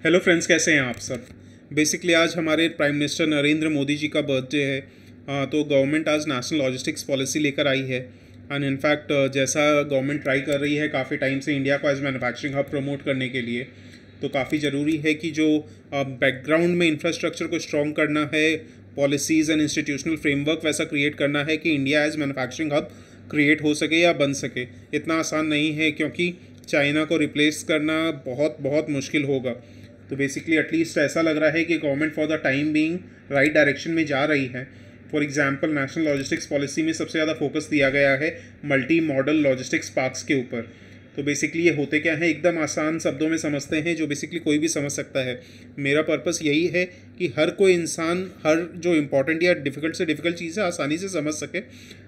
Hello friends, कैसे हैं आप सब। बेसिकली आज हमारे प्राइम मिनिस्टर नरेंद्र मोदी जी का बर्थडे है। तो गवर्नमेंट आज नेशनल लॉजिस्टिक्स पॉलिसी लेकर आई है। एंड इनफैक्ट जैसा गवर्नमेंट ट्राई कर रही है काफ़ी टाइम से इंडिया को एज मैन्युफैक्चरिंग हब प्रमोट करने के लिए, तो काफ़ी ज़रूरी है कि जो बैकग्राउंड में इंफ्रास्ट्रक्चर को स्ट्रॉन्ग करना है, पॉलिसीज़ एंड इंस्टीट्यूशनल फ्रेमवर्क वैसा क्रिएट करना है कि India as manufacturing hub create हो सके या बन सके। इतना आसान नहीं है क्योंकि चाइना को रिप्लेस करना बहुत बहुत मुश्किल होगा। तो बेसिकली एटलीस्ट ऐसा लग रहा है कि government for the time being right direction में जा रही है। For example national logistics policy में सबसे ज़्यादा फोकस दिया गया है मल्टी मॉडल लॉजिस्टिक्स पार्क्स के ऊपर। तो बेसिकली ये होते क्या है, एकदम आसान शब्दों में समझते हैं जो बेसिकली कोई भी समझ सकता है। मेरा पर्पस यही है कि हर कोई इंसान हर जो इम्पोर्टेंट या डिफ़िकल्ट से डिफ़िकल्ट चीज़ें आसानी से समझ सके,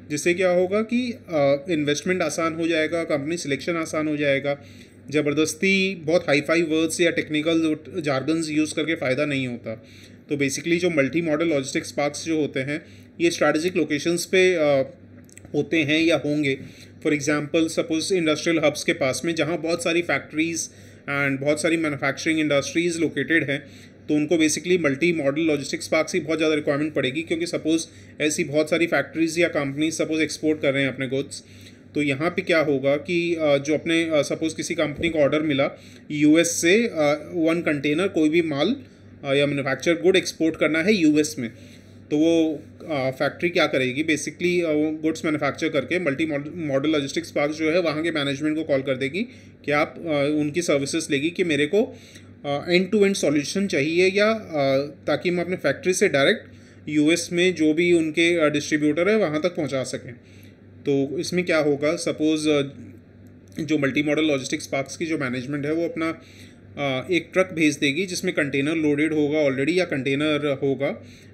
जिससे क्या होगा कि इन्वेस्टमेंट आसान हो जाएगा, कंपनी सिलेक्शन आसान हो जाएगा। ज़बरदस्ती बहुत हाई फाई वर्ड्स या टेक्निकल जार्गन्स यूज़ करके फ़ायदा नहीं होता। तो बेसिकली जो मल्टी मॉडल लॉजिस्टिक्स पार्क्स जो होते हैं ये स्ट्रैटेजिक लोकेशंस पे होते हैं या होंगे। For example suppose industrial hubs के पास में जहाँ बहुत सारी फैक्ट्रीज़ एंड बहुत सारी मैन्युफैक्चरिंग इंडस्ट्रीज़ लोकेटेड हैं, तो उनको basically multi modal logistics parks की बहुत ज़्यादा रिक्वायरमेंट पड़ेगी, क्योंकि सपोज़ ऐसी बहुत सारी फैक्ट्रीज़ या कंपनीज सपोज़ एक्सपोर्ट कर रहे हैं अपने गुड्स। तो यहाँ पे क्या होगा कि जो अपने सपोज़ किसी कंपनी को ऑर्डर मिला यूएस से 1 कंटेनर कोई भी माल या मैन्युफैक्चर गुड एक्सपोर्ट करना है यूएस में, तो वो फैक्ट्री क्या करेगी, बेसिकली वो गुड्स मैन्युफैक्चर करके मल्टी मॉडल लॉजिस्टिक्स पार्क जो है वहाँ के मैनेजमेंट को कॉल कर देगी कि आप उनकी सर्विसेज लेगी कि मेरे को एंड टू एंड सॉल्यूशन चाहिए, या ताकि मैं अपने फैक्ट्री से डायरेक्ट यूएस में जो भी उनके डिस्ट्रीब्यूटर है वहाँ तक पहुँचा सकें। तो इसमें क्या होगा, सपोज़ जो मल्टी मॉडल लॉजिस्टिक्स पार्क्स की जो मैनेजमेंट है वो अपना एक ट्रक भेज देगी जिसमें कंटेनर लोडेड होगा ऑलरेडी या कंटेनर होगा,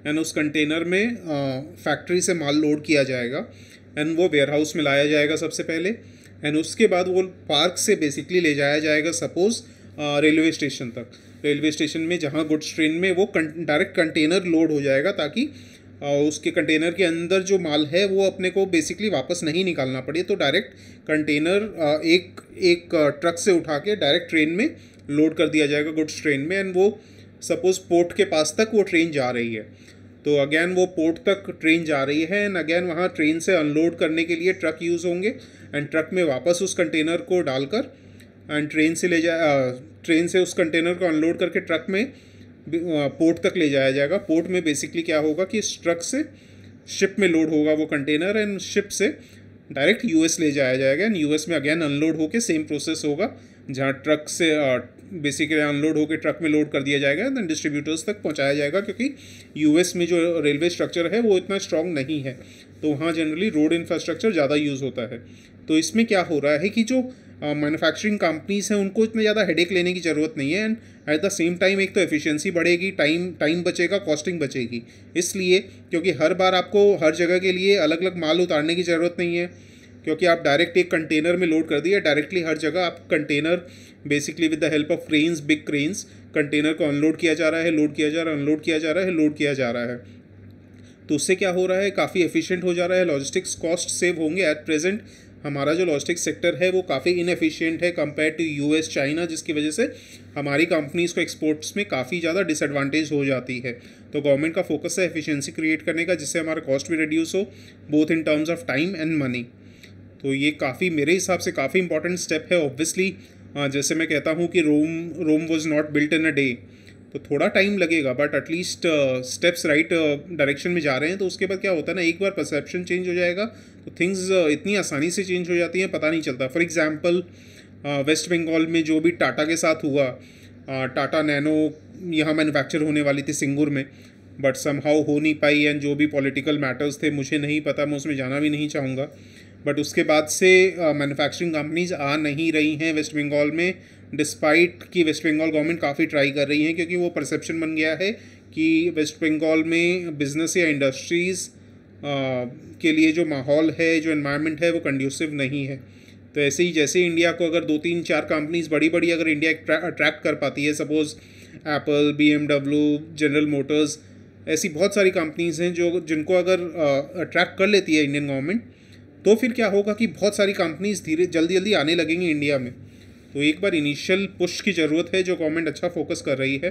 एंड उस कंटेनर में फैक्ट्री से माल लोड किया जाएगा एंड वो वेयरहाउस में लाया जाएगा सबसे पहले, एंड उसके बाद वो पार्क से बेसिकली ले जाया जाएगा सपोज़ रेलवे स्टेशन तक। रेलवे स्टेशन में जहाँ गुड्स ट्रेन में वो डायरेक्ट कंटेनर लोड हो जाएगा, ताकि उसके कंटेनर के अंदर जो माल है वो अपने को बेसिकली वापस नहीं निकालना पड़े। तो डायरेक्ट कंटेनर एक ट्रक से उठा के डायरेक्ट ट्रेन में लोड कर दिया जाएगा गुड्स ट्रेन में, एंड वो सपोज़ पोर्ट के पास तक वो ट्रेन जा रही है। तो अगेन वो पोर्ट तक ट्रेन जा रही है एंड अगेन वहाँ ट्रेन से अनलोड करने के लिए ट्रक यूज़ होंगे, एंड ट्रक में वापस उस कंटेनर को डालकर एंड ट्रेन से उस कंटेनर को अनलोड करके ट्रक में पोर्ट तक ले जाया जाएगा। पोर्ट में बेसिकली क्या होगा कि इस ट्रक से शिप में लोड होगा वो कंटेनर, एंड शिप से डायरेक्ट यूएस ले जाया जाएगा, एंड यूएस में अगेन अनलोड होके सेम प्रोसेस होगा, जहाँ ट्रक से बेसिकली अनलोड होकर ट्रक में लोड कर दिया जाएगा एंड डिस्ट्रीब्यूटर्स तक पहुँचाया जाएगा। क्योंकि यूएस में जो रेलवे स्ट्रक्चर है वो इतना स्ट्रॉन्ग नहीं है, तो वहाँ जनरली रोड इंफ्रास्ट्रक्चर ज़्यादा यूज़ होता है। तो इसमें क्या हो रहा है कि जो मैन्युफैक्चरिंग कंपनीज हैं उनको इतना ज़्यादा हेडेक लेने की ज़रूरत नहीं है, and eight the same time एक तो एफिशिएंसी बढ़ेगी, टाइम बचेगा, कॉस्टिंग बचेगी। इसलिए क्योंकि हर बार आपको हर जगह के लिए अलग अलग माल उतारने की ज़रूरत नहीं है, क्योंकि आप डायरेक्ट एक कंटेनर में लोड कर दिए डायरेक्टली हर जगह। आप container basically with the help of cranes, big cranes, container को अनलोड किया जा रहा है, लोड किया जा रहा है, अनलोड किया जा रहा है, लोड किया जा रहा है। तो उससे क्या हो रहा है, काफ़ी एफिशिएंट हो जा रहा है, लॉजिस्टिक्स कॉस्ट सेव होंगे। एट प्रेजेंट हमारा जो लॉजिस्टिक्स सेक्टर है वो काफ़ी इनएफिशिएंट है कंपेयर टू यूएस, चाइना, जिसकी वजह से हमारी कंपनीज़ को एक्सपोर्ट्स में काफ़ी ज़्यादा डिसएडवांटेज हो जाती है। तो गवर्नमेंट का फोकस है एफिशिएंसी क्रिएट करने का, जिससे हमारा कॉस्ट भी रिड्यूस हो, both in terms of time and money. तो ये काफ़ी मेरे हिसाब से काफ़ी इंपॉर्टेंट स्टेप है। ऑब्वियसली जैसे मैं कहता हूँ कि Rome was not built in a day, तो थोड़ा टाइम लगेगा, but at least steps right direction में जा रहे हैं। तो उसके बाद क्या होता है ना, एक बार परसेप्शन चेंज हो जाएगा तो थिंग्स इतनी आसानी से चेंज हो जाती हैं, पता नहीं चलता। फॉर एग्जांपल वेस्ट बंगाल में जो भी टाटा के साथ हुआ, टाटा नैनो यहाँ मैन्युफैक्चर होने वाली थी सिंगूर में, बट समहाउ हो नहीं पाई, एंड जो भी पॉलिटिकल मैटर्स थे मुझे नहीं पता, मैं उसमें जाना भी नहीं चाहूँगा। बट उसके बाद से मैन्युफैक्चरिंग कंपनीज आ नहीं रही हैं वेस्ट बंगाल में, डिस्पाइट कि वेस्ट बंगाल गवर्नमेंट काफ़ी ट्राई कर रही है, क्योंकि वो परसेप्शन बन गया है कि वेस्ट बंगाल में बिज़नेस या इंडस्ट्रीज़ के लिए जो माहौल है, जो एनवायरनमेंट है, वो कंड्यूसिव नहीं है। तो ऐसे ही जैसे इंडिया को अगर 2-3-4 कंपनीज बड़ी अगर इंडिया अट्रैक्ट कर पाती है, suppose Apple, BMW, general Motors, ऐसी बहुत सारी कंपनीज हैं जिनको अगर अट्रैक्ट कर लेती है इंडियन गवर्नमेंट, तो फिर क्या होगा कि बहुत सारी कंपनीज जल्दी आने लगेंगी इंडिया में। तो एक बार इनिशियल पुश की ज़रूरत है जो गवर्नमेंट अच्छा फोकस कर रही है।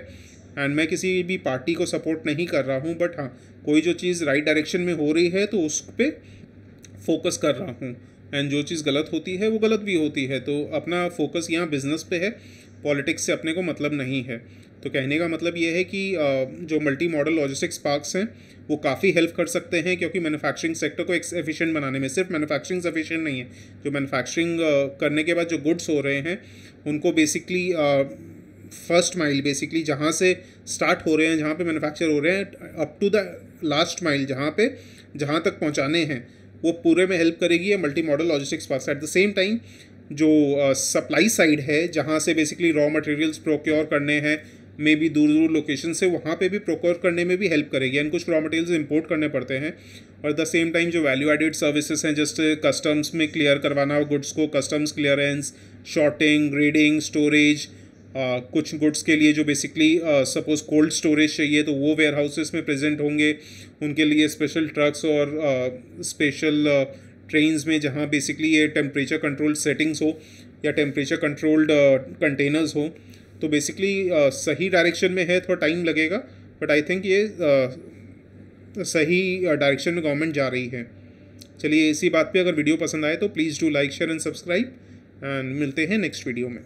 एंड मैं किसी भी पार्टी को सपोर्ट नहीं कर रहा हूँ, बट हाँ, कोई जो चीज़ राइट डायरेक्शन में हो रही है तो उस पर फोकस कर रहा हूँ। एंड जो चीज़ गलत होती है वो गलत भी होती है, तो अपना फोकस यहाँ बिजनेस पे है, पॉलिटिक्स से अपने को मतलब नहीं है। तो कहने का मतलब ये है कि जो मल्टी मॉडल लॉजिस्टिक्स पार्क्स हैं वो काफ़ी हेल्प कर सकते हैं, क्योंकि मैन्युफैक्चरिंग सेक्टर को एफिशिएंट बनाने में, सिर्फ मैन्युफैक्चरिंग एफिशिएंट नहीं है, जो मैन्युफैक्चरिंग करने के बाद जो गुड्स हो रहे हैं उनको बेसिकली फर्स्ट माइल, बेसिकली जहाँ से स्टार्ट हो रहे हैं, जहाँ पे मैन्युफैक्चर हो रहे हैं, up to the last mile जहाँ तक पहुँचाने हैं, वो पूरे में हेल्प करेगी ये multi modal logistics parks. Eight the same time जो सप्लाई साइड है, जहाँ से बेसिकली रॉ मटेरियल्स प्रोक्योर करने हैं, मे बी दूर दूर लोकेशन से, वहाँ पे भी प्रोक्योर करने में भी हेल्प करेगी। एंड कुछ रॉ मटेरियल्स इंपोर्ट करने पड़ते हैं, और एट द सेम टाइम जो वैल्यू एडेड सर्विसेज हैं, जैसे कस्टम्स में क्लियर करवाना गुड्स को, customs clearance, sorting, grading, storage, कुछ गुड्स के लिए जो बेसिकली सपोज कोल्ड स्टोरेज चाहिए तो वो वेयर हाउसेस में प्रेजेंट होंगे, उनके लिए स्पेशल ट्रक्स और स्पेशल ट्रेन्स में जहाँ बेसिकली ये टेम्परेचर कंट्रोल्ड सेटिंग्स हो या टेम्परेचर कंट्रोल्ड कंटेनर्स हो। तो बेसिकली सही डायरेक्शन में है, थोड़ा टाइम लगेगा, बट आई थिंक ये सही डायरेक्शन में गवर्नमेंट जा रही है। चलिए, इसी बात पे अगर वीडियो पसंद आए तो please do like, share and subscribe, and मिलते हैं नेक्स्ट वीडियो में।